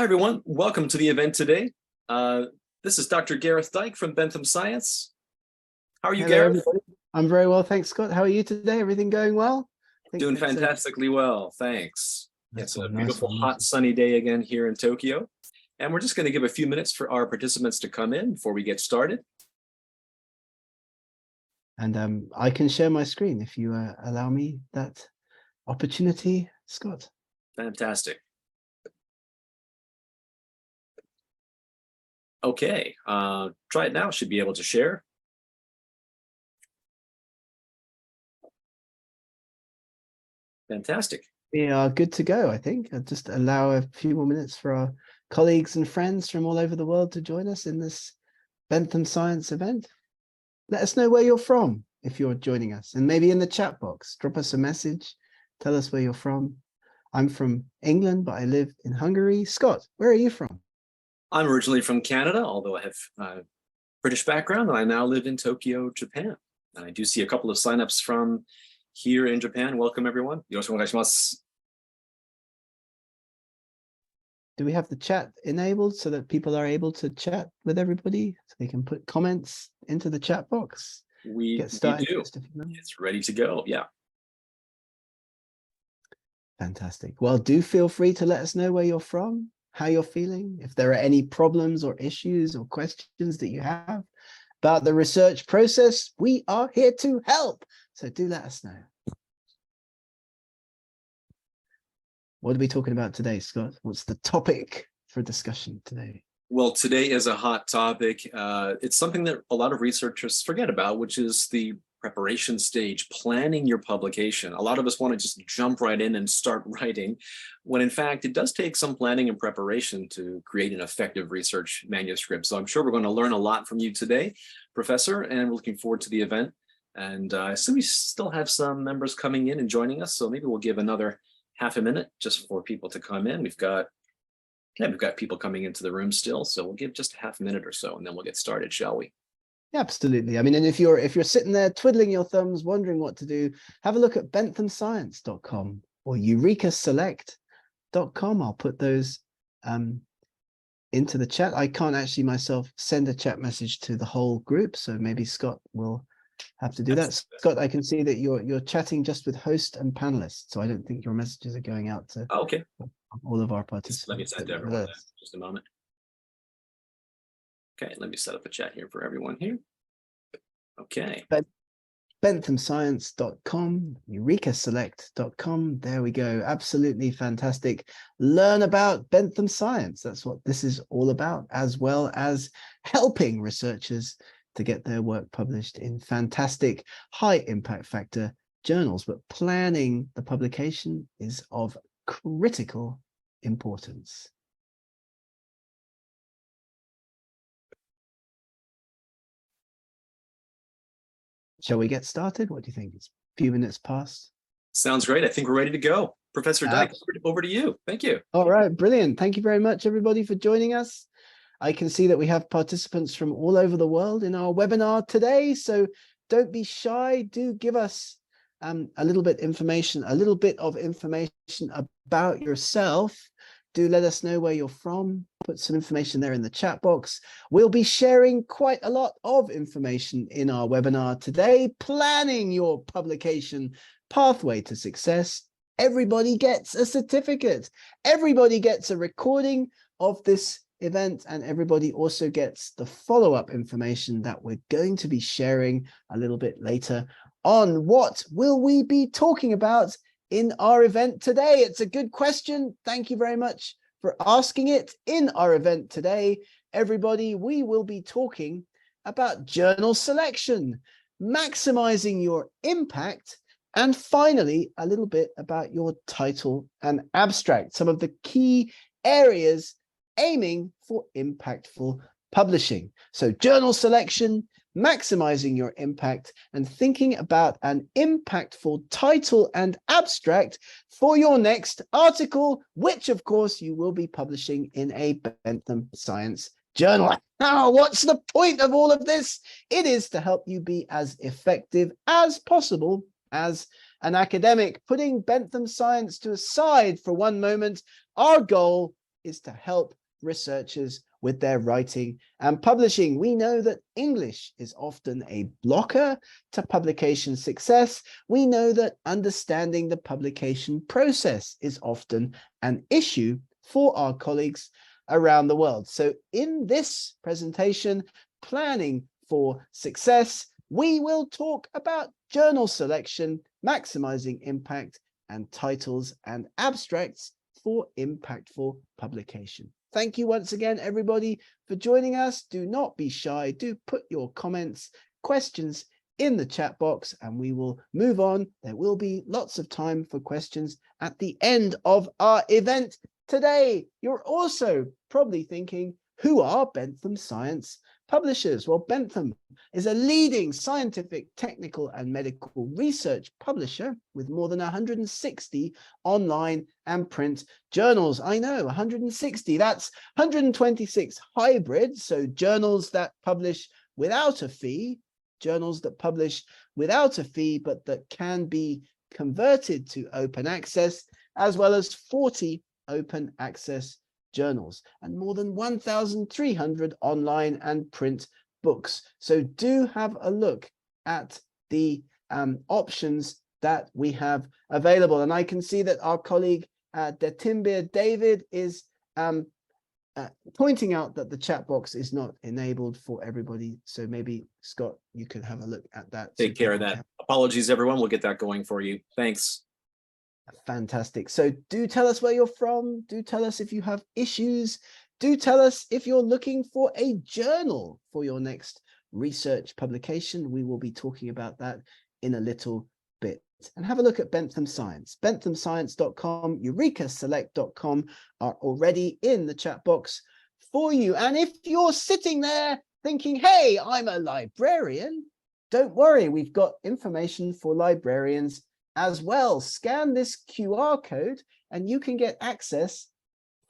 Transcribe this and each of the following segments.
everyone. Welcome to the event today. This is Dr. Gareth Dyke from Bentham Science. How are you, Hello, Gareth? everybody. I'm very well, thanks, Scott. How are you today? Everything going well? Doing fantastically well, thanks. It's a beautiful, nice. hot, sunny day again here in Tokyo. And we're just going to give a few minutes for our participants to come in before we get started. And I can share my screen if you allow me that opportunity, Scott. Fantastic. Okay, try it now. Should be able to share. Fantastic. We are good to go, I think. I'll just allow a few more minutes for our colleagues and friends from all over the world to join us in this Bentham Science event. Let us know where you're from if you're joining us, and maybe in the chat box, drop us a message, tell us where you're from. I'm from England, but I live in Hungary. Scott, where are you from? I'm originally from Canada, although I have a British background, and I now live in Tokyo, Japan. And I do see a couple of signups from here in Japan. Welcome, everyone. Yoroshiku onegaishimasu. Do we have the chat enabled so that people are able to chat with everybody, so they can put comments into the chat box? We do. It's ready to go. Yeah. Fantastic. Well, do feel free to let us know where you're from, how you're feeling, if there are any problems or issues or questions that you have about the research process. We are here to help. So do let us know. What are we talking about today, Scott? What's the topic for discussion today? Well, today is a hot topic. It's something that a lot of researchers forget about, which is the preparation stage, planning your publication. A lot of us want to just jump right in and start writing, when in fact, it does take some planning and preparation to create an effective research manuscript. So I'm sure we're going to learn a lot from you today, Professor, and we're looking forward to the event. And I assume we still have some members coming in and joining us, so maybe we'll give another half a minute just for people to come in. We've got people coming into the room still, so we'll give just a half a minute or so, and then we'll get started, shall we? Absolutely. I mean, and if you're sitting there twiddling your thumbs, wondering what to do, have a look at benthamscience.com or eurekaselect.com. I'll put those into the chat. I can't actually myself send a chat message to the whole group, so maybe Scott will have to do that. Scott, I can see that you're chatting just with host and panelists, so I don't think your messages are going out to all of our participants. Let me send to everyone just a moment. Okay, let me set up a chat here for everyone here. Okay. Benthamscience.com, eurekaselect.com. There we go. Absolutely fantastic. Learn about Bentham Science. That's what this is all about, as well as helping researchers to get their work published in fantastic high impact factor journals. But planning the publication is of critical importance. Shall we get started? What do you think? It's a few minutes past. Sounds great. I think we're ready to go. Professor Dyke, over to you. Thank you. All right, brilliant. Thank you very much, everybody, for joining us. I can see that we have participants from all over the world in our webinar today, so don't be shy. Do give us a little bit of information about yourself. Do let us know where you're from. Put some information there in the chat box. We'll be sharing quite a lot of information in our webinar today, planning your publication pathway to success. Everybody gets a certificate. Everybody gets a recording of this event, and everybody also gets the follow-up information that we're going to be sharing a little bit later on. What will we be talking about in our event today? It's a good question. Thank you very much for asking it. In our event today, everybody, we will be talking about journal selection, maximizing your impact, and finally, a little bit about your title and abstract, some of the key areas aiming for impactful publishing. So journal selection, maximizing your impact, and thinking about an impactful title and abstract for your next article, which of course you will be publishing in a Bentham Science journal. Now, what's the point of all of this? It is to help you be as effective as possible as an academic. Putting Bentham Science to a side for one moment, our goal is to help researchers with their writing and publishing. We know that English is often a blocker to publication success. We know that understanding the publication process is often an issue for our colleagues around the world. So in this presentation, Planning for Success, we will talk about journal selection, maximizing impact, and titles and abstracts for impactful publication. Thank you once again, everybody, for joining us. Do not be shy. Do put your comments, questions in the chat box, and we will move on. There will be lots of time for questions at the end of our event today. You're also probably thinking, who are Bentham Science publishers? Well, Bentham is a leading scientific, technical, and medical research publisher with more than 160 online and print journals. I know, 160. That's 126 hybrids, so journals that publish without a fee, journals that publish without a fee, but that can be converted to open access, as well as 40 open access journals and more than 1,300 online and print books. So do have a look at the options that we have available. And I can see that our colleague Detimbir David is pointing out that the chat box is not enabled for everybody. So maybe, Scott, you can have a look at that. Take care of that. Apologies, everyone. We'll get that going for you. Thanks. Fantastic. So do tell us where you're from. Do tell us if you have issues. Do tell us if you're looking for a journal for your next research publication. We will be talking about that in a little bit. And have a look at Bentham Science. benthamscience.com, eurekaselect.com are already in the chat box for you. And if you're sitting there thinking, hey, I'm a librarian, don't worry, we've got information for librarians as well. Scan this QR code and you can get access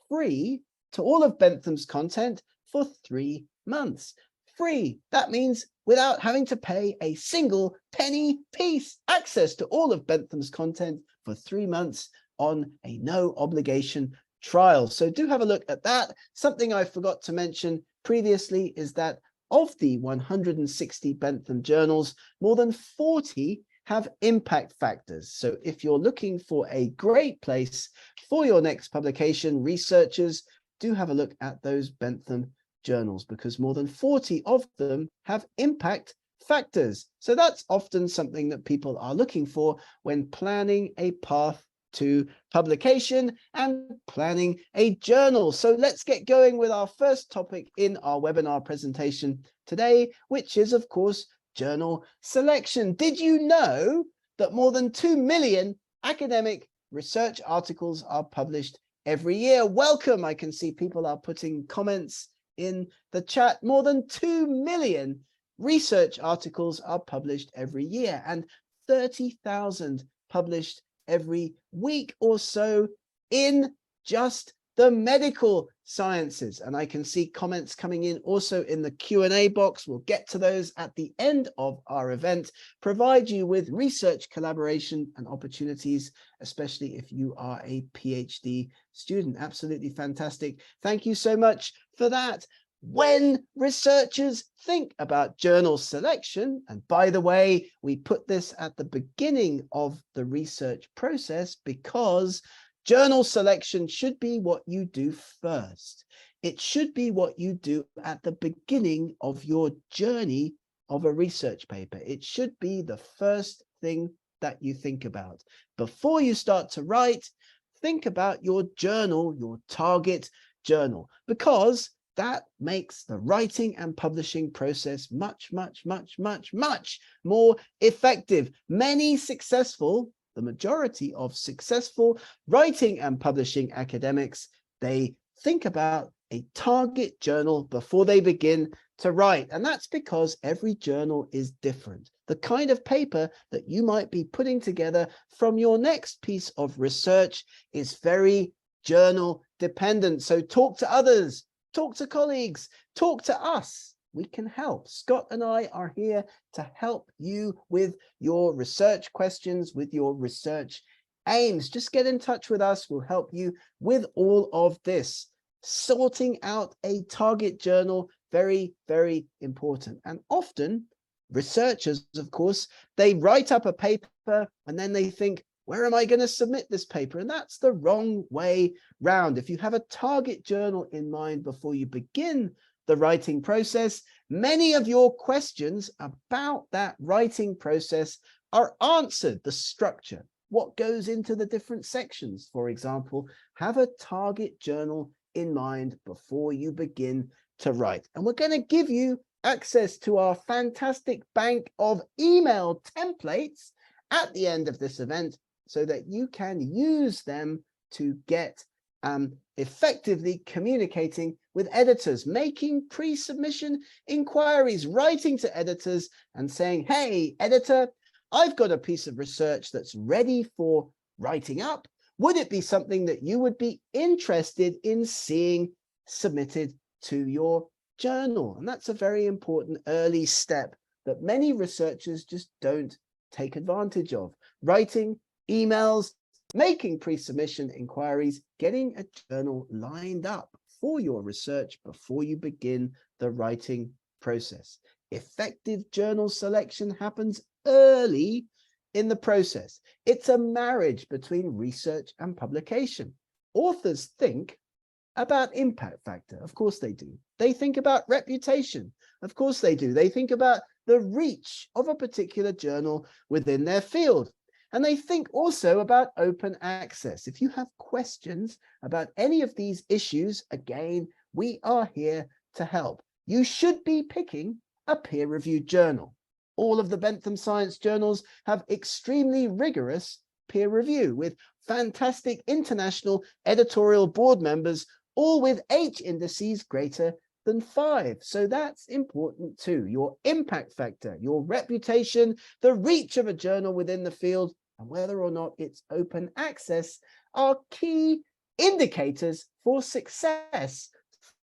free to all of Bentham's content for 3 months. Free. That means without having to pay a single penny piece. Access to all of Bentham's content for 3 months on a no obligation trial. So do have a look at that. Something I forgot to mention previously is that of the 160 Bentham journals, more than 40 have impact factors. So if you're looking for a great place for your next publication, researchers do have a look at those Bentham journals because more than 40 of them have impact factors. So that's often something that people are looking for when planning a path to publication and planning a journal. So let's get going with our first topic in our webinar presentation today, which is, of course, journal selection. Did you know that more than 2 million academic research articles are published every year? Welcome. I can see people are putting comments in the chat. More than 2 million research articles are published every year and 30,000 published every week or so in just the medical sciences. And I can see comments coming in also in the Q&A box. We'll get to those at the end of our event, provide you with research collaboration and opportunities, especially if you are a PhD student. Absolutely fantastic. Thank you so much for that. When researchers think about journal selection, and by the way, we put this at the beginning of the research process because journal selection should be what you do first. It should be what you do at the beginning of your journey of a research paper. It should be the first thing that you think about. Before you start to write, think about your journal, your target journal, because that makes the writing and publishing process much, much, much, much, much more effective. The majority of successful writing and publishing academics, they think about a target journal before they begin to write. And that's because every journal is different. The kind of paper that you might be putting together from your next piece of research is very journal dependent. So talk to others, talk to colleagues, talk to us. We can help. Scott and I are here to help you with your research questions, with your research aims. Just get in touch with us. We'll help you with all of this. sorting out a target journal, very, very important. And often researchers, of course, they write up a paper and then they think, where am I going to submit this paper? And that's the wrong way round. If you have a target journal in mind before you begin the writing process, many of your questions about that writing process are answered. The structure, what goes into the different sections, for example, have a target journal in mind before you begin to write. And we're going to give you access to our fantastic bank of email templates at the end of this event so that you can use them to get effectively communicating with editors, making pre-submission inquiries, writing to editors and saying, hey, editor, I've got a piece of research that's ready for writing up. Would it be something that you would be interested in seeing submitted to your journal? And that's a very important early step that many researchers just don't take advantage of. Writing emails, making pre-submission inquiries, getting a journal lined up for your research before you begin the writing process. Effective journal selection happens early in the process. It's a marriage between research and publication. Authors think about impact factor. Of course they do. They think about reputation. Of course they do. They think about the reach of a particular journal within their field. And they think also about open access. If you have questions about any of these issues, again, we are here to help. You should be picking a peer-reviewed journal. All of the Bentham Science journals have extremely rigorous peer review with fantastic international editorial board members, all with H indices greater than 5. So that's important too. Your impact factor, your reputation, the reach of a journal within the field, and whether or not it's open access are key indicators for success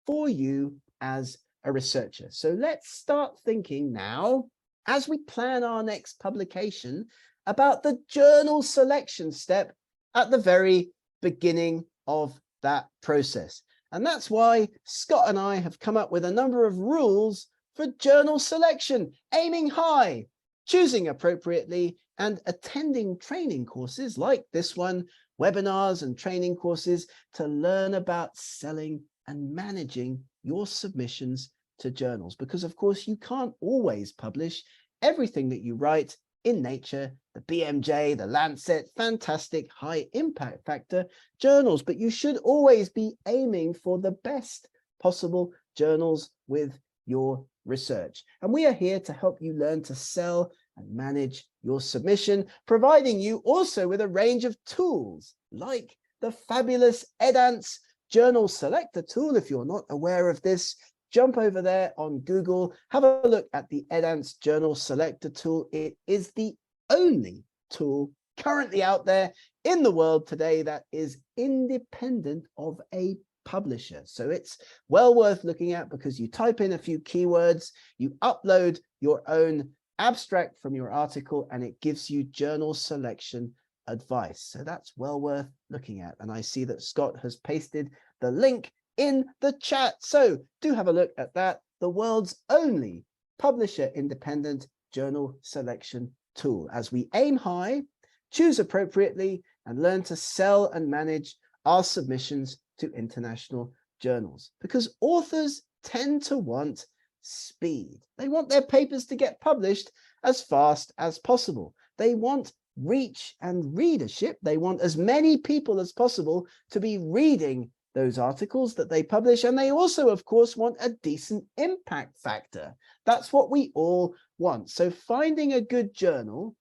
for you as a researcher. So let's start thinking now, as we plan our next publication, about the journal selection step at the very beginning of that process. And that's why Scott and I have come up with a number of rules for journal selection, aiming high, choosing appropriately, and attending training courses like this one, webinars and training courses to learn about selling and managing your submissions to journals. Because of course you can't always publish everything that you write in Nature, the BMJ, the Lancet, fantastic high impact factor journals, but you should always be aiming for the best possible journals with your research. And we are here to help you learn to sell and manage your submission, providing you also with a range of tools like the fabulous EdAnts Journal Selector tool. If you're not aware of this, jump over there on Google, have a look at the EdAnts Journal Selector tool. It is the only tool currently out there in the world today that is independent of a publisher. So it's well worth looking at because you type in a few keywords, you upload your own abstract from your article, and it gives you journal selection advice. So that's well worth looking at. And I see that Scott has pasted the link in the chat. So do have a look at that. The world's only publisher independent journal selection tool. As we aim high, choose appropriately, and learn to sell and manage our submissions to international journals. Because authors tend to want speed. They want their papers to get published as fast as possible. They want reach and readership. They want as many people as possible to be reading those articles that they publish. And they also, of course, want a decent impact factor. That's what we all want. So finding a good journal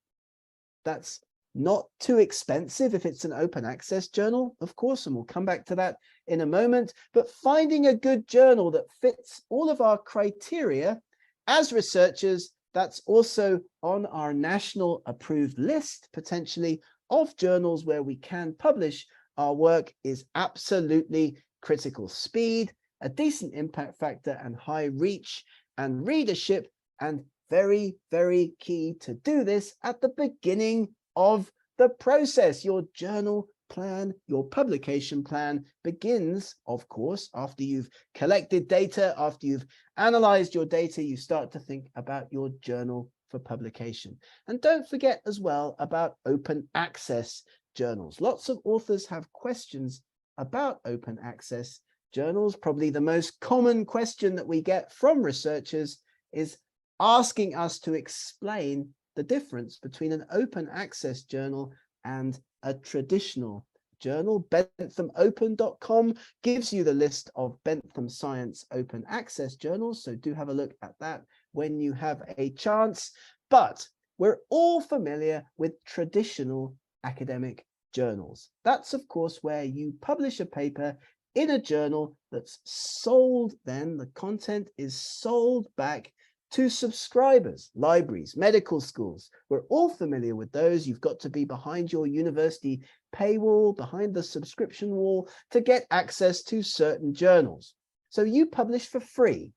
that's not too expensive if it's an open access journal, of course, and we'll come back to that in a moment, but finding a good journal that fits all of our criteria as researchers, that's also on our national approved list, potentially, of journals where we can publish our work is absolutely critical. Speed, a decent impact factor, and high reach and readership, and very, very key to do this at the beginning of the process, your journal plan, your publication plan begins, of course, after you've collected data, after you've analyzed your data, you start to think about your journal for publication. And don't forget as well about open access journals. Lots of authors have questions about open access journals. Probably the most common question that we get from researchers is asking us to explain the difference between an open access journal and a traditional journal. BenthamOpen.com gives you the list of Bentham Science open access journals, so do have a look at that when you have a chance. But we're all familiar with traditional academic journals. That's, of course, where you publish a paper in a journal that's sold, then the content is sold back to subscribers, libraries, medical schools. We're all familiar with those. You've got to be behind your university paywall, behind the subscription wall to get access to certain journals. So you publish for free.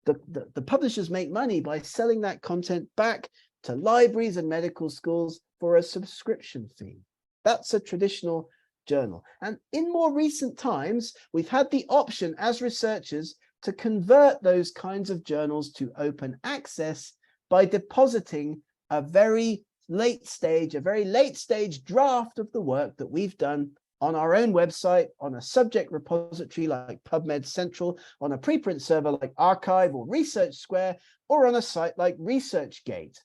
The publishers make money by selling that content back to libraries and medical schools for a subscription fee. That's a traditional journal. And in more recent times, we've had the option as researchers to convert those kinds of journals to open access by depositing a very late stage draft of the work that we've done on our own website, on a subject repository like PubMed Central, on a preprint server like Archive or Research Square, or on a site like ResearchGate.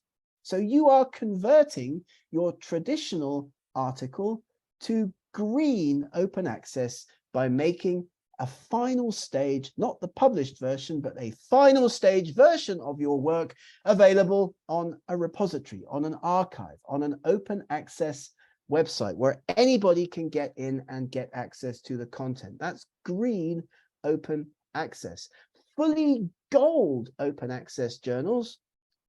So you are converting your traditional article to green open access by making a final stage, not the published version, but a final stage version of your work available on a repository, on an archive, on an open access website where anybody can get in and get access to the content. That's green open access. Fully gold open access journals,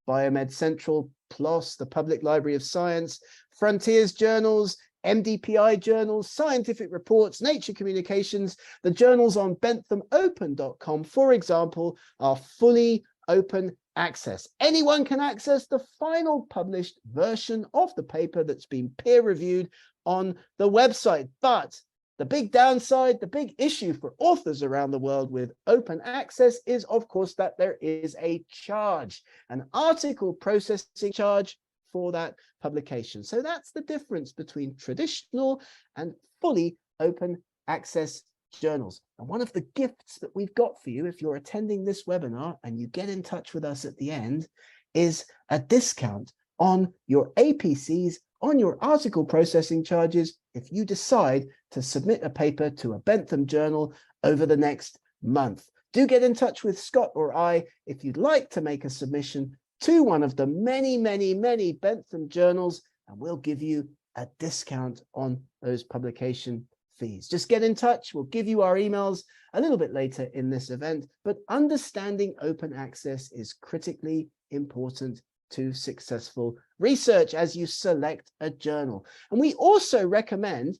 Biomed Central, PLOS, the Public Library of Science, Frontiers journals, MDPI journals, scientific reports, Nature Communications, the journals on BenthamOpen.com, for example, are fully open access. Anyone can access the final published version of the paper that's been peer reviewed on the website. But the big downside, the big issue for authors around the world with open access is, of course, that there is a charge, an article processing charge for that publication. So that's the difference between traditional and fully open access journals. And one of the gifts that we've got for you if you're attending this webinar and you get in touch with us at the end is a discount on your APCs, on your article processing charges, if you decide to submit a paper to a Bentham journal over the next month. Do get in touch with Scott or I if you'd like to make a submission to one of the many, many, many Bentham journals, and we'll give you a discount on those publication fees. Just get in touch. We'll give you our emails a little bit later in this event, but understanding open access is critically important to successful research as you select a journal. And we also recommend,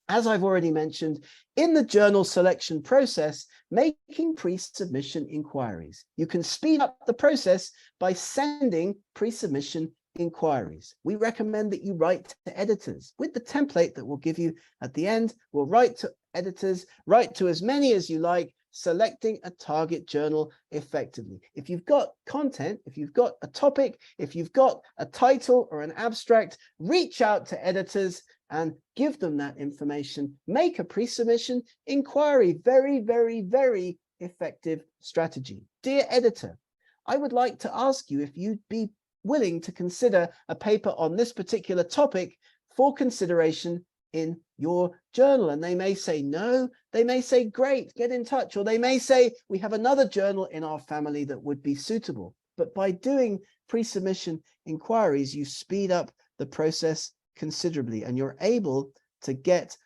as I've already mentioned, in the journal selection process, making pre-submission inquiries. You can speed up the process by sending pre-submission inquiries. We recommend that you write to editors with the template that we'll give you at the end. We'll write to editors, write to as many as you like, selecting a target journal effectively. If you've got content, if you've got a topic, if you've got a title or an abstract, reach out to editors and give them that information. Make a pre-submission inquiry. Very, very, very effective strategy. Dear editor, I would like to ask you if you'd be willing to consider a paper on this particular topic for consideration in your journal. And they may say no, they may say great, get in touch, or they may say we have another journal in our family that would be suitable. But by doing pre-submission inquiries, you speed up the process considerably and you're able to get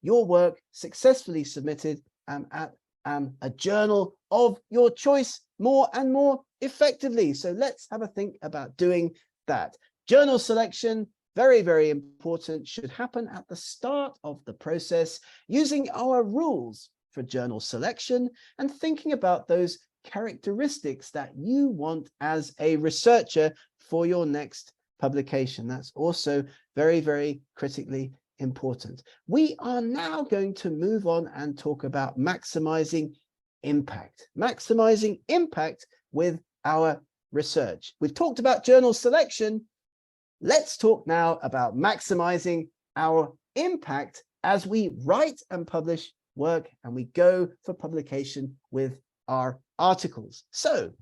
your work successfully submitted at a journal of your choice more and more effectively. So let's have a think about doing that. Journal selection, very, very important, should happen at the start of the process using our rules for journal selection and thinking about those characteristics that you want as a researcher for your next publication. That's also very, very critically important. We are now going to move on and talk about maximizing impact with our research. We've talked about journal selection. Let's talk now about maximizing our impact as we write and publish work and we go for publication with our articles. So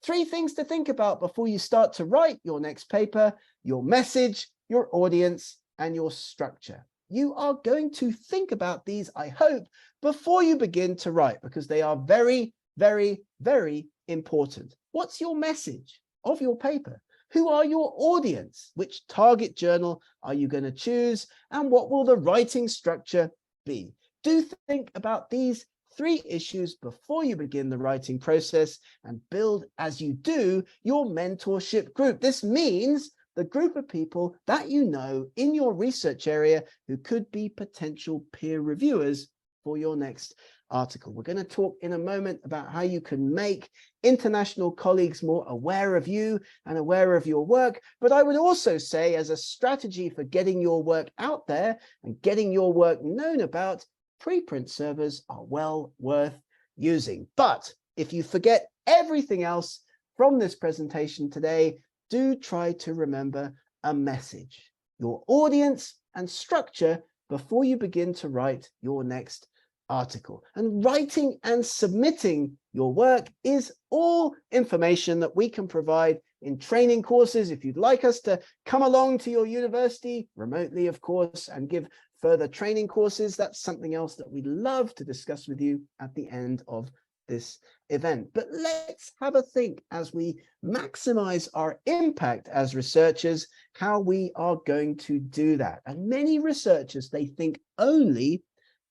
3 things to think about before you start to write your next paper: your message, your audience, and your structure. You are going to think about these, I hope, before you begin to write, because they are very, very, very important. What's your message of your paper? Who are your audience? Which target journal are you going to choose? And what will the writing structure be? Do think about these 3 issues before you begin the writing process, and build, as you do, your mentorship group. This means the group of people that you know in your research area who could be potential peer reviewers for your next article. We're going to talk in a moment about how you can make international colleagues more aware of you and aware of your work. But I would also say, as a strategy for getting your work out there and getting your work known about, preprint servers are well worth using. But if you forget everything else from this presentation today, do try to remember a message, your audience and structure before you begin to write your next article. And writing and submitting your work is all information that we can provide in training courses. If you'd like us to come along to your university, remotely of course, and give further training courses, that's something else that we'd love to discuss with you at the end of this event. But let's have a think, as we maximize our impact as researchers, how we are going to do that. And many researchers, they think only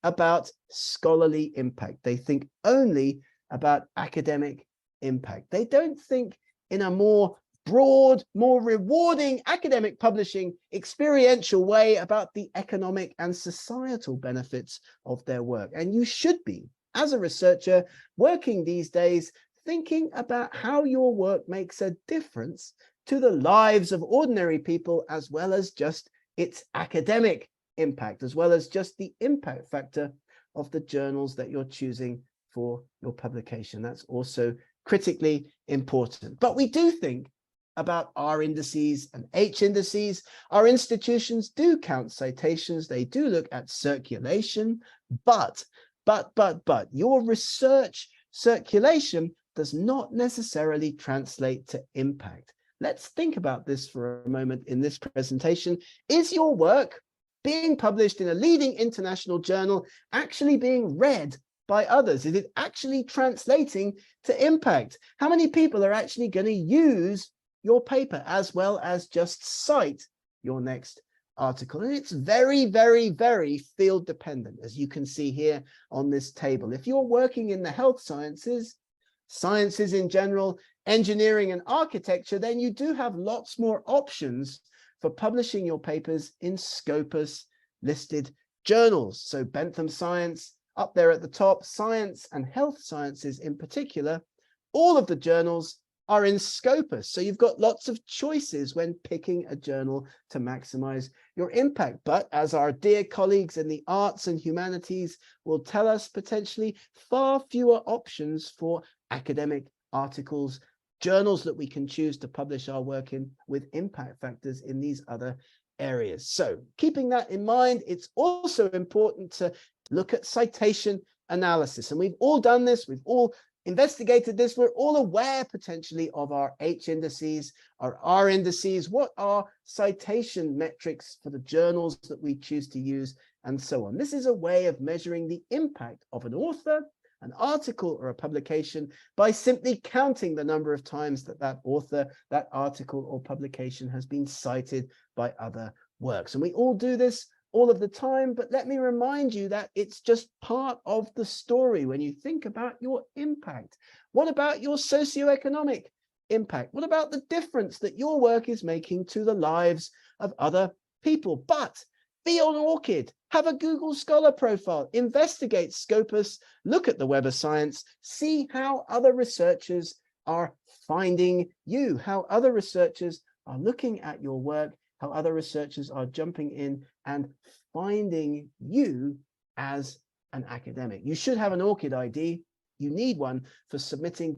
about scholarly impact. They think only about academic impact. They don't think in a more broad, more rewarding academic publishing experiential way about the economic and societal benefits of their work. And you should be, as a researcher working these days, thinking about how your work makes a difference to the lives of ordinary people, as well as just its academic impact, as well as just the impact factor of the journals that you're choosing for your publication. That's also critically important. But we do think about R indices and H indices. Our institutions do count citations. They do look at circulation, but your research circulation does not necessarily translate to impact. Let's think about this for a moment in this presentation. Is your work being published in a leading international journal actually being read by others? Is it actually translating to impact? How many people are actually going to use your paper as well as just cite your next article? And it's very, very, very field dependent, as you can see here on this table. If you're working in the health sciences, sciences in general, engineering and architecture, then you do have lots more options for publishing your papers in Scopus listed journals. So Bentham Science up there at the top, science and health sciences in particular, all of the journals are in Scopus. So you've got lots of choices when picking a journal to maximize your impact. But as our dear colleagues in the arts and humanities will tell us, potentially far fewer options for academic articles, journals that we can choose to publish our work in with impact factors in these other areas. So keeping that in mind, it's also important to look at citation analysis. And we've all done this. We've all investigated this. We're all aware potentially of our H indices, our R indices. What are citation metrics for the journals that we choose to use, and so on. This is a way of measuring the impact of an author, an article, or a publication by simply counting the number of times that that author, that article or publication has been cited by other works. And we all do this all of the time, but let me remind you that it's just part of the story when you think about your impact. What about your socioeconomic impact? What about the difference that your work is making to the lives of other people? But be on ORCID, have a Google Scholar profile, investigate Scopus, look at the Web of Science, see how other researchers are finding you, how other researchers are looking at your work, how other researchers are jumping in and finding you as an academic. You should have an ORCID ID. You need one for submitting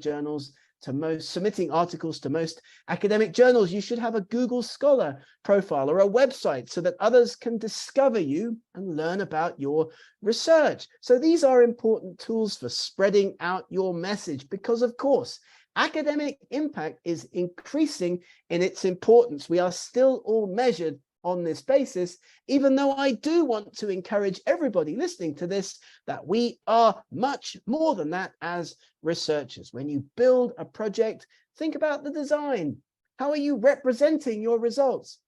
articles to most academic journals. You should have a Google Scholar profile or a website so that others can discover you and learn about your research. So these are important tools for spreading out your message because, of course, academic impact is increasing in its importance. We are still all measured on this basis, even though I do want to encourage everybody listening to this that we are much more than that as researchers. When you build a project, think about the design. How are you representing your results?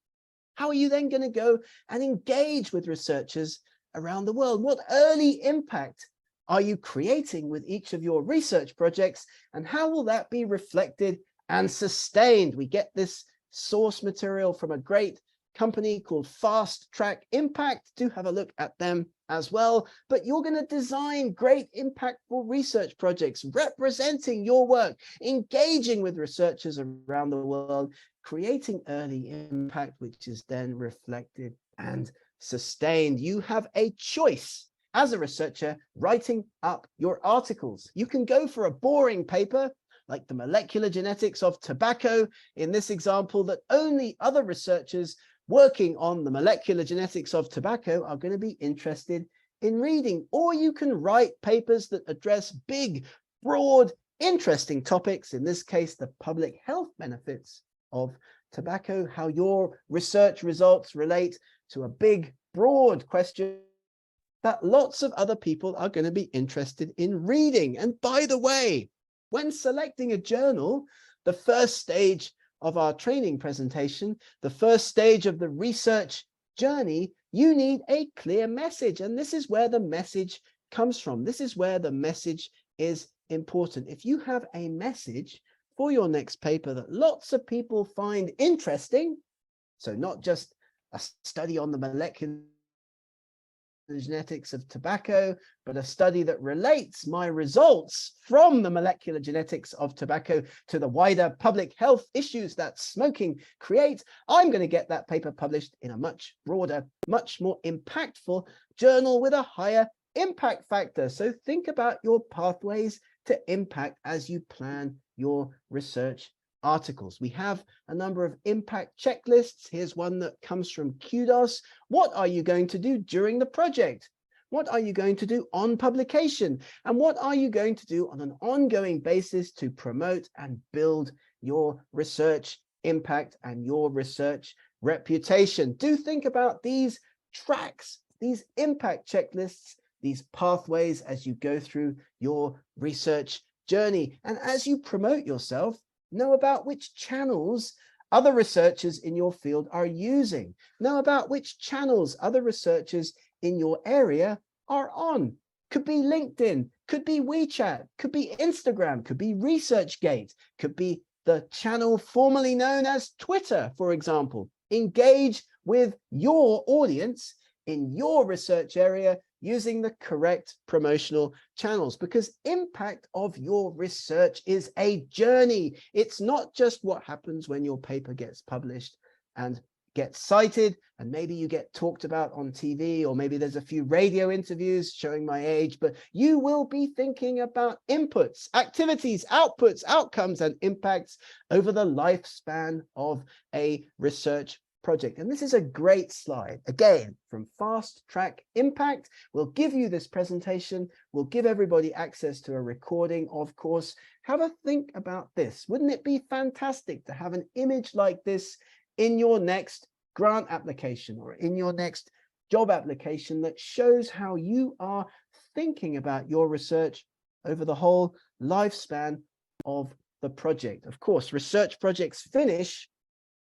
How are you then going to go and engage with researchers around the world? What early impact are you creating with each of your research projects, and how will that be reflected and sustained? We get this source material from a great company called Fast Track Impact. Do have a look at them as well. But you're going to design great impactful research projects representing your work, engaging with researchers around the world, creating early impact, which is then reflected and sustained. You have a choice as a researcher writing up your articles. You can go for a boring paper like the molecular genetics of tobacco in this example that only other researchers working on the molecular genetics of tobacco are going to be interested in reading. Or you can write papers that address big, broad, interesting topics, in this case, the public health benefits of tobacco, how your research results relate to a big, broad question that lots of other people are going to be interested in reading. And by the way, when selecting a journal, the first stage of our training presentation, the first stage of the research journey, you need a clear message. And this is where the message comes from. This is where the message is important. If you have a message for your next paper that lots of people find interesting, so not just a study on the molecular genetics of tobacco, but a study that relates my results from the molecular genetics of tobacco to the wider public health issues that smoking creates, I'm going to get that paper published in a much broader, much more impactful journal with a higher impact factor. So think about your pathways to impact as you plan your research articles. We have a number of impact checklists. Here's one that comes from Kudos. What are you going to do during the project? What are you going to do on publication? And what are you going to do on an ongoing basis to promote and build your research impact and your research reputation? Do think about these tracks, these impact checklists, these pathways as you go through your research journey. And as you promote yourself, know about which channels other researchers in your field are using. Know about which channels other researchers in your area are on. Could be LinkedIn, could be WeChat, could be Instagram, could be ResearchGate, could be the channel formerly known as Twitter, for example. Engage with your audience in your research area using the correct promotional channels, because impact of your research is a journey. It's not just what happens when your paper gets published and gets cited, and maybe you get talked about on TV, or maybe there's a few radio interviews, showing my age, but you will be thinking about inputs, activities, outputs, outcomes, and impacts over the lifespan of a research project. And this is a great slide, again, from Fast Track Impact. We'll give you this presentation. We'll give everybody access to a recording, of course. Have a think about this. Wouldn't it be fantastic to have an image like this in your next grant application or in your next job application that shows how you are thinking about your research over the whole lifespan of the project? Of course, research projects finish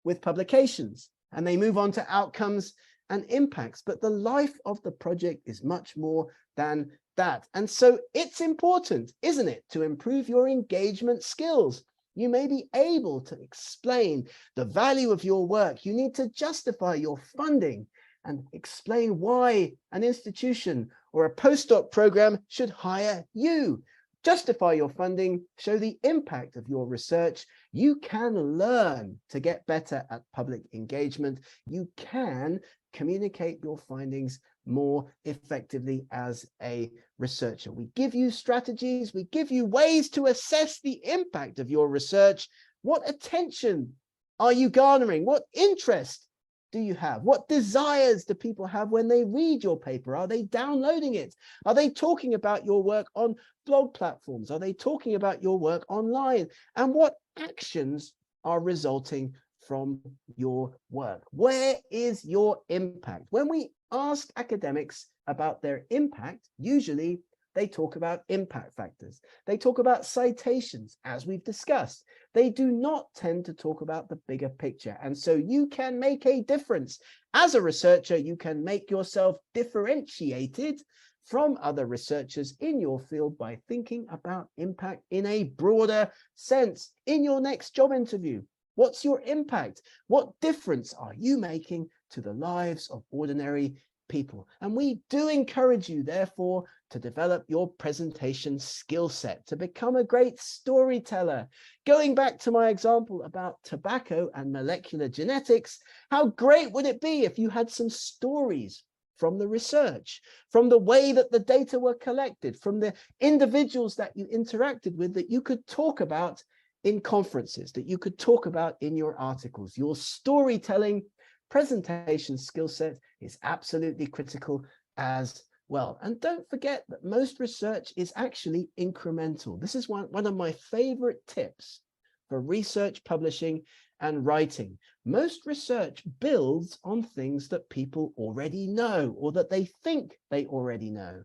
with publications, and they move on to outcomes and impacts. But the life of the project is much more than that. And so it's important, isn't it, to improve your engagement skills. You may be able to explain the value of your work. You need to justify your funding and explain why an institution or a postdoc program should hire you. justify your funding, show the impact of your research. You can learn to get better at public engagement. You can communicate your findings more effectively as a researcher. We give you strategies, we give you ways to assess the impact of your research. What attention are you garnering? What interest do you have? What desires do people have when they read your paper? Are they downloading it? Are they talking about your work on blog platforms? Are they talking about your work online? And what actions are resulting from your work? Where is your impact? When we ask academics about their impact, usually they talk about impact factors. They talk about citations, as we've discussed. They do not tend to talk about the bigger picture. And so you can make a difference. As a researcher, you can make yourself differentiated from other researchers in your field by thinking about impact in a broader sense. In your next job interview, what's your impact? What difference are you making to the lives of ordinary people? And we do encourage you, therefore, to develop your presentation skill set, to become a great storyteller. Going back to my example about tobacco and molecular genetics, how great would it be if you had some stories from the research, from the way that the data were collected, from the individuals that you interacted with, that you could talk about in conferences, that you could talk about in your articles. Your storytelling presentation skill set is absolutely critical as well. And don't forget that most research is actually incremental. This is one of my favorite tips for research publishing and writing. Most research builds on things that people already know or that they think they already know.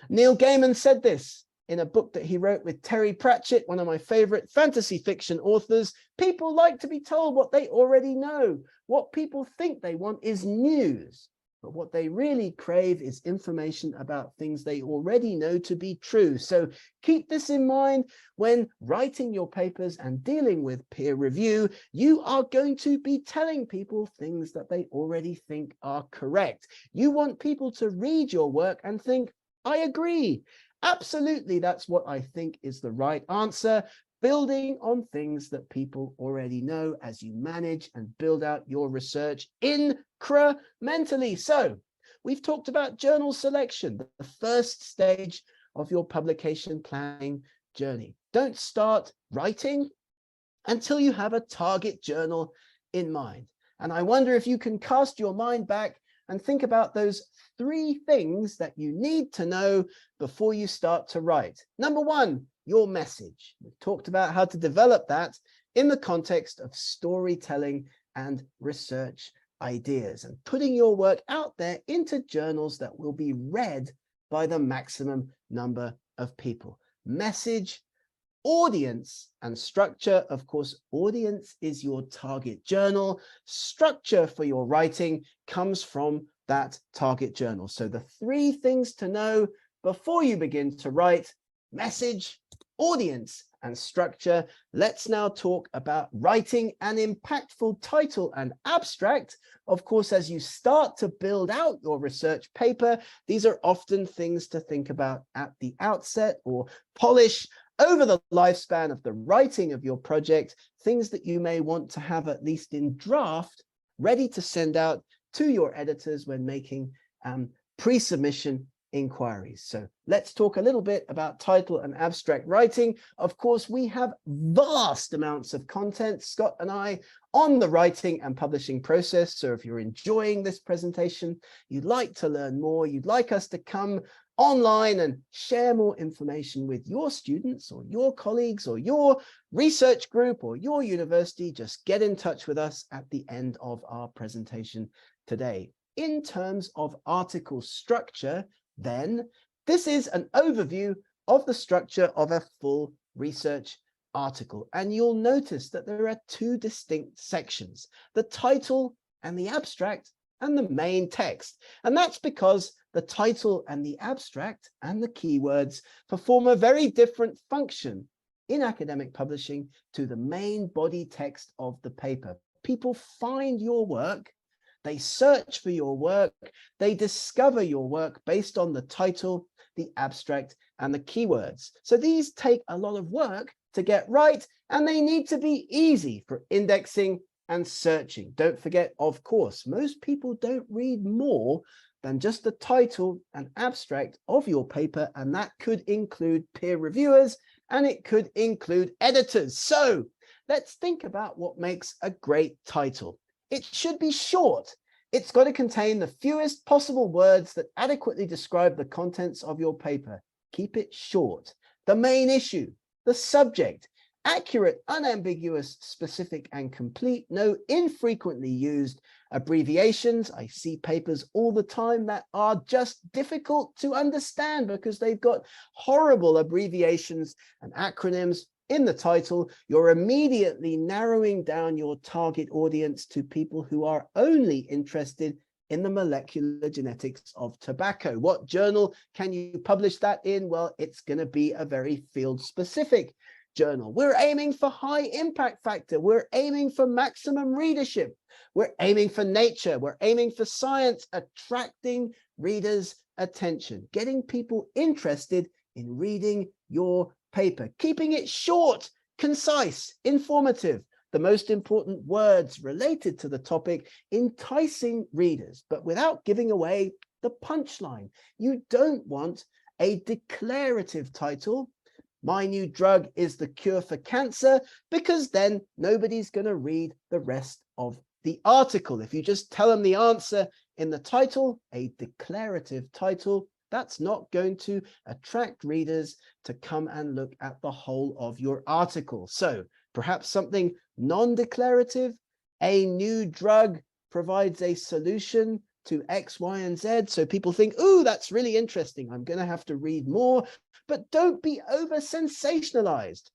Neil Gaiman said this in a book that he wrote with Terry Pratchett, one of my favorite fantasy fiction authors. People like to be told what they already know. What people think they want is news, but what they really crave is information about things they already know to be true. So keep this in mind when writing your papers and dealing with peer review. You are going to be telling people things that they already think are correct. You want people to read your work and think, I agree. Absolutely, that's what I think is the right answer. Building on things that people already know as you manage and build out your research incrementally. So we've talked about journal selection, the first stage of your publication planning journey. Don't start writing until you have a target journal in mind. And I wonder if you can cast your mind back and think about those 3 things that you need to know before you start to write. Number 1, your message. We've talked about how to develop that in the context of storytelling and research ideas and putting your work out there into journals that will be read by the maximum number of people. Message, audience, and structure. Of course, audience is your target journal. Structure for your writing comes from that target journal. So the 3 things to know before you begin to write: message, audience, and structure. Let's now talk about writing an impactful title and abstract. Of course, as you start to build out your research paper, these are often things to think about at the outset or polish over the lifespan of the writing of your project, things that you may want to have at least in draft, ready to send out to your editors when making pre-submission inquiries. So let's talk a little bit about title and abstract writing. Of course, we have vast amounts of content, Scott and I, on the writing and publishing process. So if you're enjoying this presentation, you'd like to learn more, you'd like us to come online and share more information with your students or your colleagues or your research group or your university, just get in touch with us at the end of our presentation today. In terms of article structure, then, this is an overview of the structure of a full research article. And you'll notice that there are 2 distinct sections: the title and the abstract, and the main text. And that's because the title and the abstract and the keywords perform a very different function in academic publishing to the main body text of the paper. People find your work, they search for your work, they discover your work based on the title, the abstract and the keywords. So these take a lot of work to get right, and they need to be easy for indexing and searching. Don't forget, of course, most people don't read more than just the title and abstract of your paper, and that could include peer reviewers and it could include editors. So let's think about what makes a great title. It should be short. It's got to contain the fewest possible words that adequately describe the contents of your paper. Keep it short. The main issue, the subject, accurate, unambiguous, specific, and complete. No infrequently used abbreviations. I see papers all the time that are just difficult to understand because they've got horrible abbreviations and acronyms in the title. You're immediately narrowing down your target audience to people who are only interested in the molecular genetics of tobacco. What journal can you publish that in? Well, it's going to be a very field-specific journal. We're aiming for high impact factor. We're aiming for maximum readership. We're aiming for Nature. We're aiming for Science, attracting readers' attention, getting people interested in reading your paper, keeping it short, concise, informative, the most important words related to the topic, enticing readers, but without giving away the punchline. You don't want a declarative title. My new drug is the cure for cancer, because then nobody's going to read the rest of the article. If you just tell them the answer in the title, a declarative title, that's not going to attract readers to come and look at the whole of your article. So perhaps something non-declarative, a new drug provides a solution to X, Y, and Z. So people think, oh, that's really interesting. I'm going to have to read more. But don't be over sensationalized.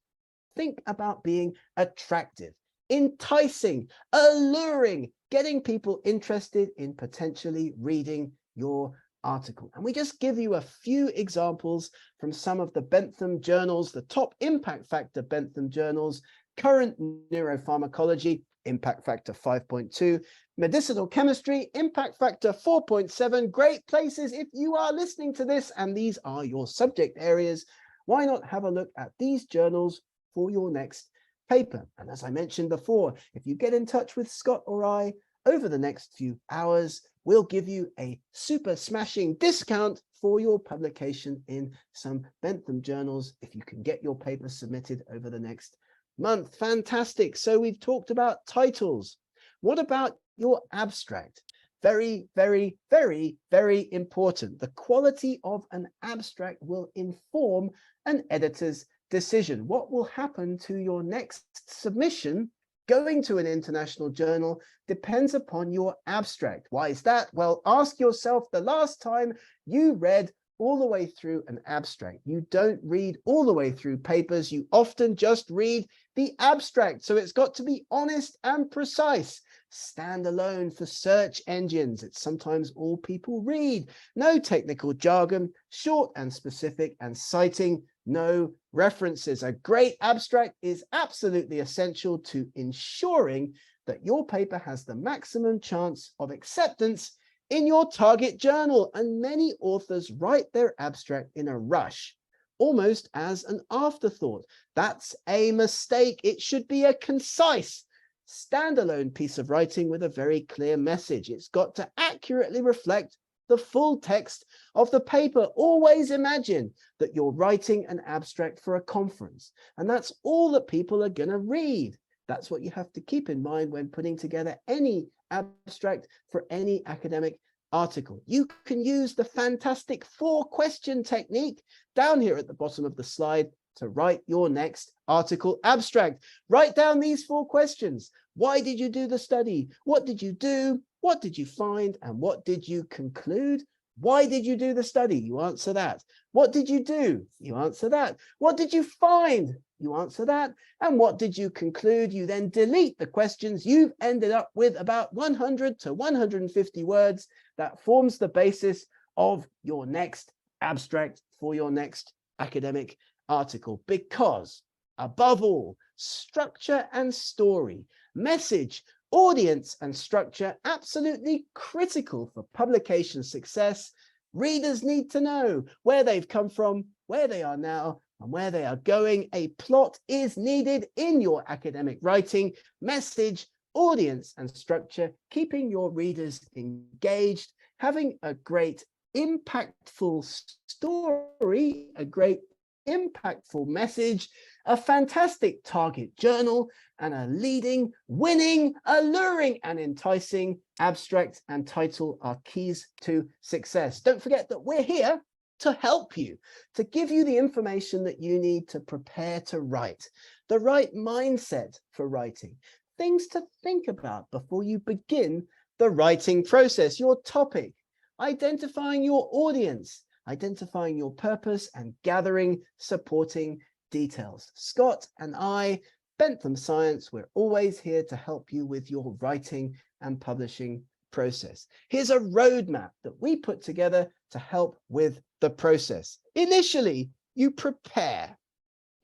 Think about being attractive, enticing, alluring, getting people interested in potentially reading your article. And we just give you a few examples from some of the Bentham journals, the top impact factor Bentham journals: Current Neuropharmacology, impact factor 5.2, Medicinal Chemistry, impact factor 4.7. Great places if you are listening to this and these are your subject areas. Why not have a look at these journals for your next paper? And as I mentioned before, if you get in touch with Scott or I over the next few hours, we'll give you a super smashing discount for your publication in some Bentham journals if you can get your paper submitted over the next month. Fantastic. So we've talked about titles. What about your abstract? Very, very, very, very important. The quality of an abstract will inform an editor's decision. What will happen to your next submission going to an international journal depends upon your abstract. Why is that? Well, ask yourself the last time you read all the way through an abstract. You don't read all the way through papers. You often just read the abstract. So it's got to be honest and precise. Standalone for search engines. It's sometimes all people read. No technical jargon, short and specific, and citing no references. A great abstract is absolutely essential to ensuring that your paper has the maximum chance of acceptance in your target journal. And many authors write their abstract in a rush, almost as an afterthought. That's a mistake. It should be a concise, standalone piece of writing with a very clear message. It's got to accurately reflect the full text of the paper. Always imagine that you're writing an abstract for a conference, and that's all that people are going to read. That's what you have to keep in mind when putting together any abstract for any academic article. You can use the fantastic 4-question technique down here at the bottom of the slide to write your next article abstract. Write down these 4 questions. Why did you do the study? What did you do? What did you find? And what did you conclude? Why did you do the study? You answer that. What did you do? You answer that. What did you find? You answer that. And what did you conclude? You then delete the questions. You've ended up with about 100 to 150 words. That forms the basis of your next abstract for your next academic article. Because above all, structure and story, message, audience and structure, absolutely critical for publication success. Readers need to know where they've come from, where they are now, and where they are going. A plot is needed in your academic writing, message, audience, and structure, keeping your readers engaged, having a great impactful story, a great impactful message, a fantastic target journal, and a leading, winning, alluring, and enticing abstract and title are keys to success. Don't forget that we're here to help you, to give you the information that you need to prepare to write, the right mindset for writing, things to think about before you begin the writing process, your topic, identifying your audience, identifying your purpose, and gathering supporting details. Scott and I, Bentham Science, we're always here to help you with your writing and publishing process. Here's a roadmap that we put together to help with the process. Initially, you prepare.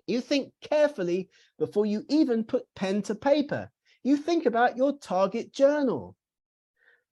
You think carefully before you even put pen to paper. You think about your target journal.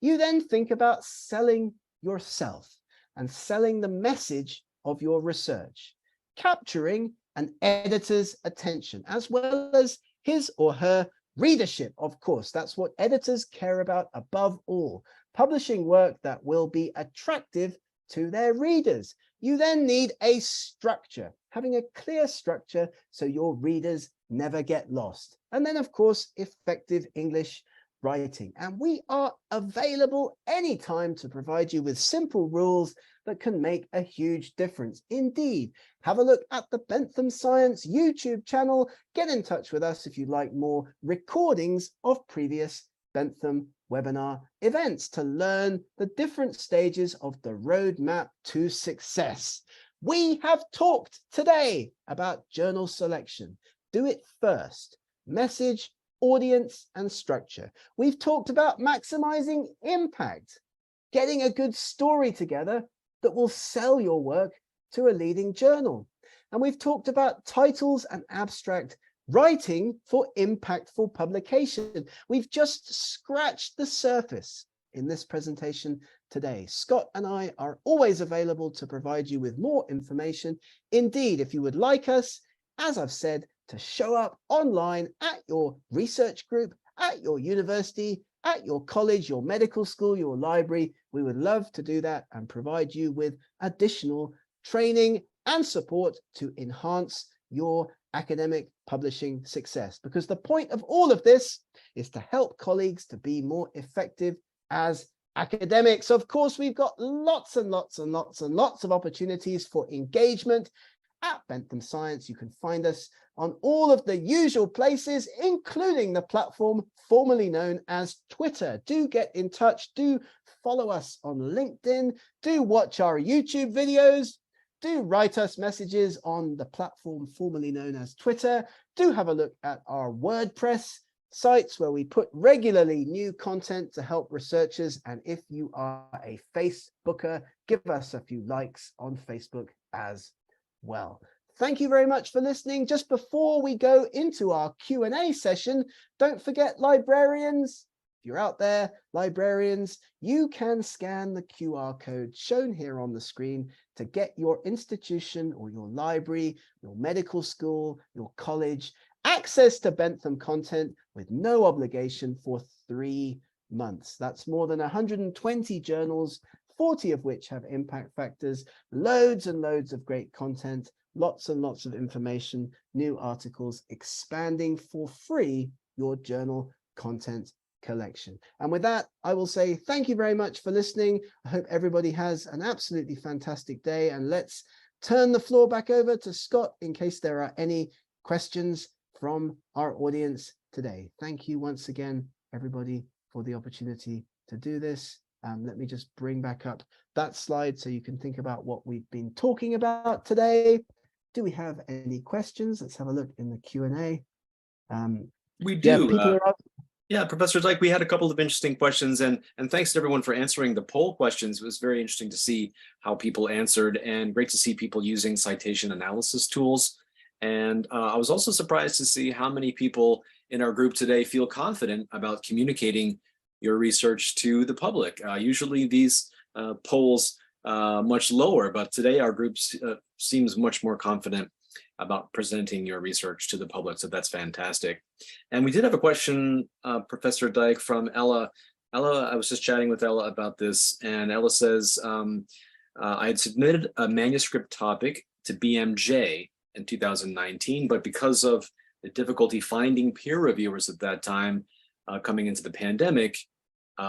You then think about selling yourself and selling the message of your research, capturing an editor's attention, as well as his or her readership. Of course, that's what editors care about above all, publishing work that will be attractive to their readers. You then need a structure, having a clear structure so your readers never get lost. And then, of course, effective English writing. And we are available anytime to provide you with simple rules that can make a huge difference. Indeed, have a look at the Bentham Science YouTube channel. Get in touch with us if you'd like more recordings of previous Bentham webinar events to learn the different stages of the roadmap to success. We have talked today about journal selection. Do it first. Message, audience, and structure. We've talked about maximizing impact, getting a good story together that will sell your work to a leading journal. And we've talked about titles and abstract writing for impactful publication. We've just scratched the surface in this presentation today. Scott and I are always available to provide you with more information. Indeed, if you would like us, as I've said, to show up online at your research group, at your university, at your college, your medical school, your library, we would love to do that and provide you with additional training and support to enhance your academic publishing success. Because the point of all of this is to help colleagues to be more effective as academics. Of course, we've got lots and lots and lots and lots of opportunities for engagement at Bentham Science. You can find us on all of the usual places, including the platform formerly known as Twitter. Do get in touch. Do follow us on LinkedIn. Do watch our YouTube videos. Do write us messages on the platform formerly known as Twitter. Do have a look at our WordPress sites where we put regularly new content to help researchers. And if you are a Facebooker, give us a few likes on Facebook as well. Thank you very much for listening. Just before we go into our Q&A session, don't forget, librarians, if you're out there, librarians, you can scan the QR code shown here on the screen to get your institution or your library, your medical school, your college, access to Bentham content with no obligation for 3 months. That's more than 120 journals, 40 of which have impact factors, loads and loads of great content, lots and lots of information, new articles, expanding for free your journal content collection. And with that, I will say thank you very much for listening. I hope everybody has an absolutely fantastic day, and let's turn the floor back over to Scott in case there are any questions from our audience today. Thank you once again, everybody, for the opportunity to do this. Let me just bring back up that slide so you can think about what we've been talking about today. Do we have any questions? Let's have a look in the Q&A. We do. Yeah, Professor Dyke, we had a couple of interesting questions, and thanks to everyone for answering the poll questions. It was very interesting to see how people answered, and great to see people using citation analysis tools. And I was also surprised to see how many people in our group today feel confident about communicating your research to the public. Usually these polls much lower, but today our group seems much more confident about presenting your research to the public, so that's fantastic. And we did have a question, Professor Dyke, from Ella. Ella, I was just chatting with Ella about this, and Ella says, I had submitted a manuscript topic to BMJ in 2019, but because of the difficulty finding peer reviewers at that time, coming into the pandemic, they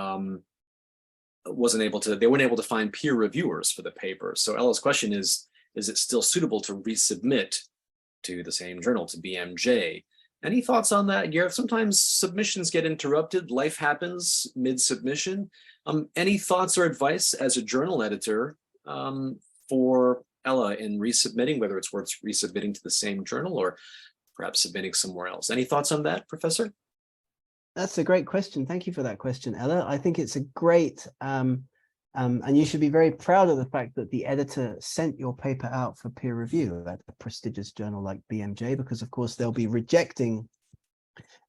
weren't able to find peer reviewers for the paper. So Ella's question is it still suitable to resubmit to the same journal, to BMJ? Any thoughts on that, Gareth? Sometimes submissions get interrupted. Life happens mid-submission. Any thoughts or advice as a journal editor for Ella in resubmitting, whether it's worth resubmitting to the same journal or perhaps submitting somewhere else? Any thoughts on that, Professor? That's a great question. Thank you for that question, Ella. I think it's a great, and you should be very proud of the fact that the editor sent your paper out for peer review at a prestigious journal like BMJ, because of course they'll be rejecting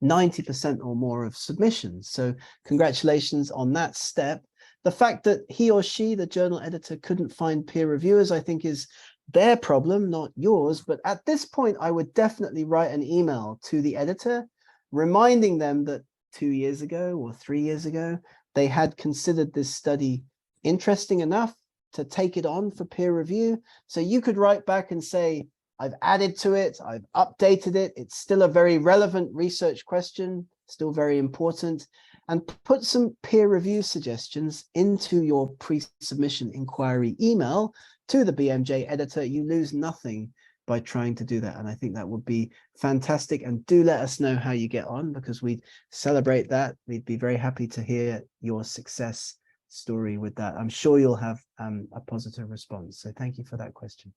90% or more of submissions. So congratulations on that step. The fact that he or she, the journal editor, couldn't find peer reviewers, I think is their problem, not yours. But at this point, I would definitely write an email to the editor, reminding them that 2 years ago or 3 years ago, they had considered this study interesting enough to take it on for peer review. So you could write back and say, I've added to it, I've updated it, it's still a very relevant research question, still very important, and put some peer review suggestions into your pre-submission inquiry email to the BMJ editor. You lose nothing by trying to do that. And I think that would be fantastic. And do let us know how you get on, because we'd celebrate that. We'd be very happy to hear your success story with that. I'm sure you'll have a positive response. So thank you for that question.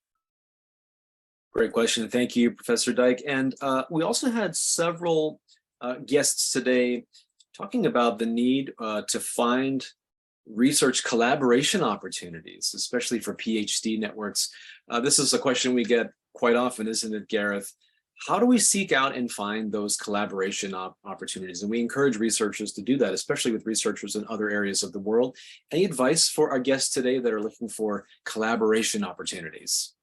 Great question. Thank you, Professor Dyke. And we also had several guests today talking about the need to find research collaboration opportunities, especially for PhD networks. This is a question we get quite often, isn't it, Gareth? How do we seek out and find those collaboration opportunities? And we encourage researchers to do that, especially with researchers in other areas of the world. Any advice for our guests today that are looking for collaboration opportunities?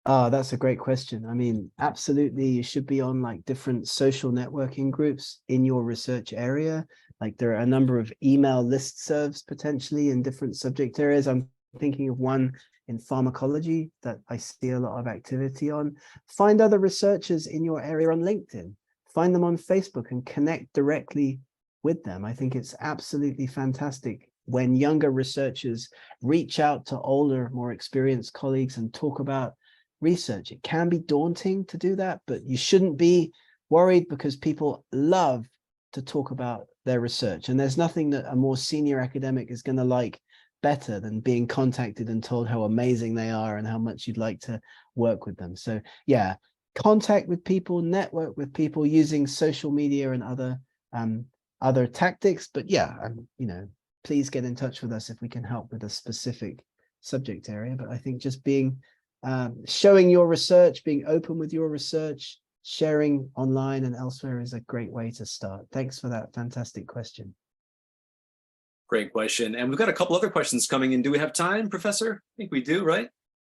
That's a great question. I mean, absolutely, you should be on like different social networking groups in your research area. Like there are a number of email listservs potentially in different subject areas. I'm thinking of one in pharmacology that I see a lot of activity on. Find other researchers in your area on LinkedIn. Find them on Facebook and connect directly with them. I think it's absolutely fantastic when younger researchers reach out to older, more experienced colleagues and talk about research. It can be daunting to do that, but you shouldn't be worried, because people love to talk about their research. And there's nothing that a more senior academic is going to like better than being contacted and told how amazing they are and how much you'd like to work with them. So yeah, contact with people, network with people using social media and other tactics. But yeah, you know, please get in touch with us if we can help with a specific subject area. But I think just being showing your research, being open with your research, sharing online and elsewhere is a great way to start. Thanks for that fantastic question. Great question. And we've got a couple other questions coming in. Do we have time, Professor? I think we do, right?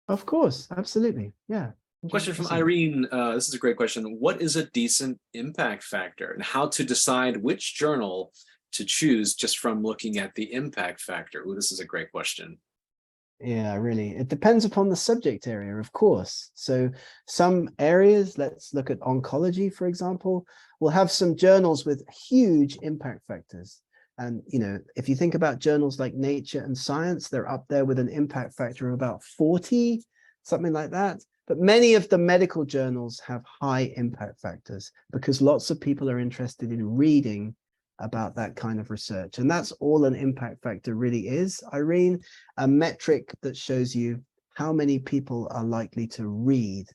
Of course, absolutely. Yeah. Question from Irene. This is a great question. What is a decent impact factor, and how to decide which journal to choose just from looking at the impact factor? Ooh, this is a great question. Yeah, really. It depends upon the subject area, of course. So some areas, let's look at oncology, for example, will have some journals with huge impact factors. And, you know, if you think about journals like Nature and Science, they're up there with an impact factor of about 40, something like that. But many of the medical journals have high impact factors because lots of people are interested in reading about that kind of research. And that's all an impact factor really is, Irene, a metric that shows you how many people are likely to read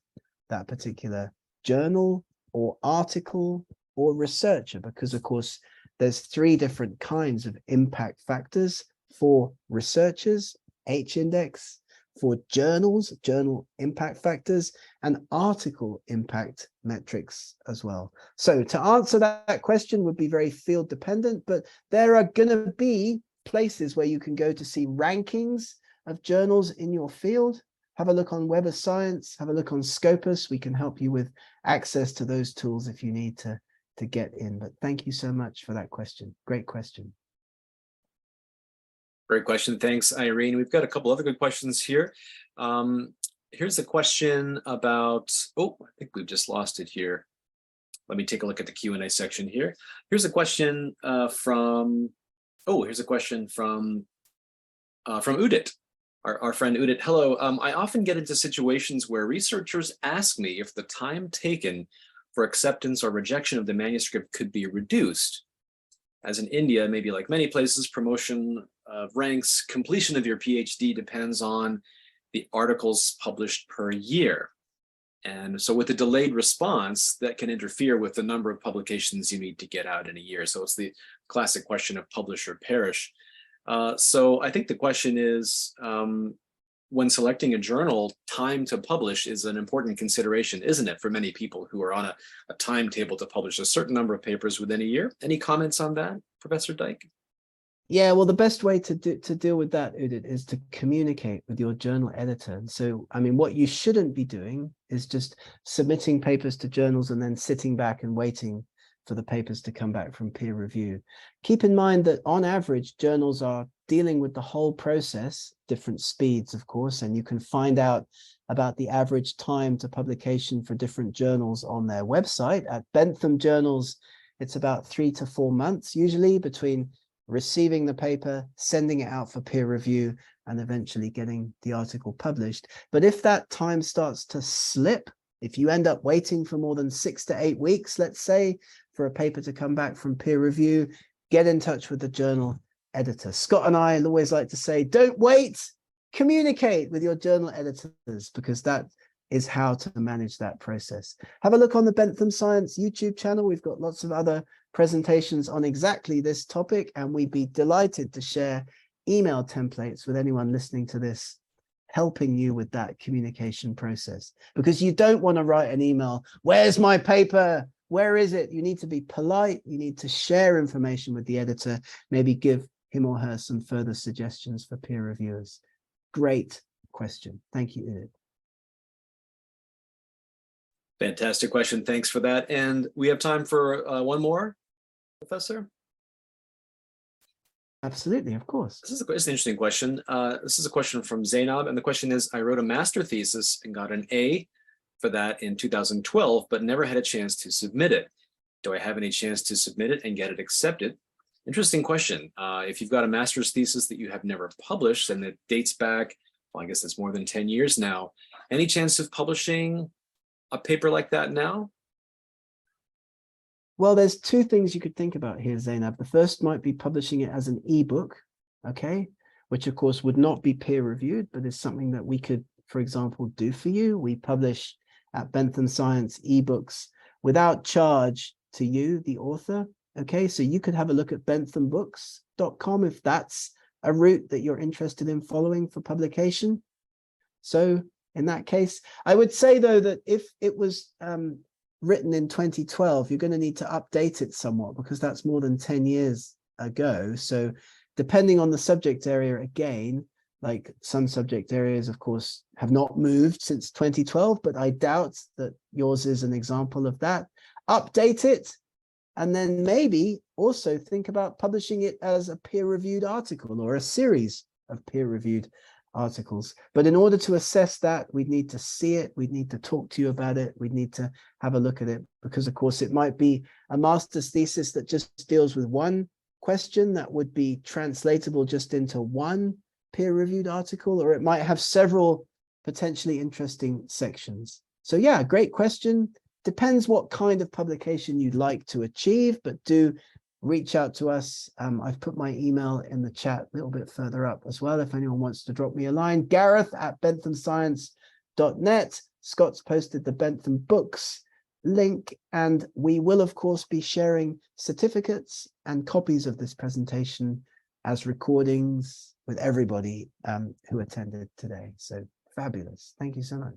that particular journal or article or researcher, because of course, there's 3 different kinds of impact factors for researchers: H-index, for journals, journal impact factors, and article impact metrics as well. So to answer that question would be very field dependent, but there are going to be places where you can go to see rankings of journals in your field, have a look on Web of Science, have a look on Scopus. We can help you with access to those tools if you need to get in. But thank you so much for that question. Great question. Great question. Thanks, Irene. We've got a couple other good questions here. Here's a question about, oh, I think we've just lost it here. Let me take a look at the Q&A section here. Here's a question from Udit, our friend Udit. Hello, I often get into situations where researchers ask me if the time taken for acceptance or rejection of the manuscript could be reduced. As in India, maybe like many places, promotion of ranks, completion of your PhD depends on the articles published per year. And so with a delayed response, that can interfere with the number of publications you need to get out in a year. So it's the classic question of publish or perish. So I think the question is, when selecting a journal, time to publish is an important consideration, isn't it, for many people who are on a timetable to publish a certain number of papers within a year? Any comments on that, Professor Dyke? Yeah, well, the best way to deal with that, Udit, is to communicate with your journal editor. And so, I mean, what you shouldn't be doing is just submitting papers to journals and then sitting back and waiting for the papers to come back from peer review. Keep in mind that on average, journals are dealing with the whole process, different speeds, of course, and you can find out about the average time to publication for different journals on their website. At Bentham Journals, it's about 3 to 4 months, usually, between receiving the paper, sending it out for peer review, and eventually getting the article published. But if that time starts to slip, if you end up waiting for more than 6 to 8 weeks, let's say, for a paper to come back from peer review, get in touch with the journal editor. Scott and I always like to say, don't wait, communicate with your journal editors, because that is how to manage that process. Have a look on the Bentham Science YouTube channel. We've got lots of other presentations on exactly this topic, and we'd be delighted to share email templates with anyone listening to this, helping you with that communication process, because you don't want to write an email, where's my paper? Where is it? You need to be polite. You need to share information with the editor, maybe give him or her some further suggestions for peer reviewers. Great question. Thank you, Edith. Fantastic question. Thanks for that. And we have time for one more, Professor? Absolutely, of course. This is an interesting question. This is a question from Zainab, and the question is, I wrote a master thesis and got an A for that in 2012, but never had a chance to submit it. Do I have any chance to submit it and get it accepted? Interesting question. If you've got a master's thesis that you have never published and it dates back, well, I guess it's more than 10 years now, any chance of publishing a paper like that now? Well, there's two things you could think about here, Zainab. The first might be publishing it as an ebook, okay, which of course would not be peer reviewed, but is something that we could, for example, do for you. We publish at Bentham Science ebooks without charge to you, the author. Okay, so you could have a look at benthambooks.com if that's a route that you're interested in following for publication. So in that case, I would say, though, that if it was written in 2012, you're going to need to update it somewhat, because that's more than 10 years ago. So depending on the subject area, again, like some subject areas, of course, have not moved since 2012, but I doubt that yours is an example of that. Update it, and then maybe also think about publishing it as a peer-reviewed article or a series of peer-reviewed articles. But in order to assess that, we'd need to see it, we'd need to talk to you about it, we'd need to have a look at it, because of course it might be a master's thesis that just deals with one question that would be translatable just into one peer-reviewed article, or it might have several potentially interesting sections. So yeah, great question. Depends what kind of publication you'd like to achieve, but do reach out to us. I've put my email in the chat a little bit further up as well, if anyone wants to drop me a line. Gareth@benthamscience.net. Scott's posted the Bentham Books link, and we will of course be sharing certificates and copies of this presentation as recordings with everybody who attended today. So fabulous. Thank you so much.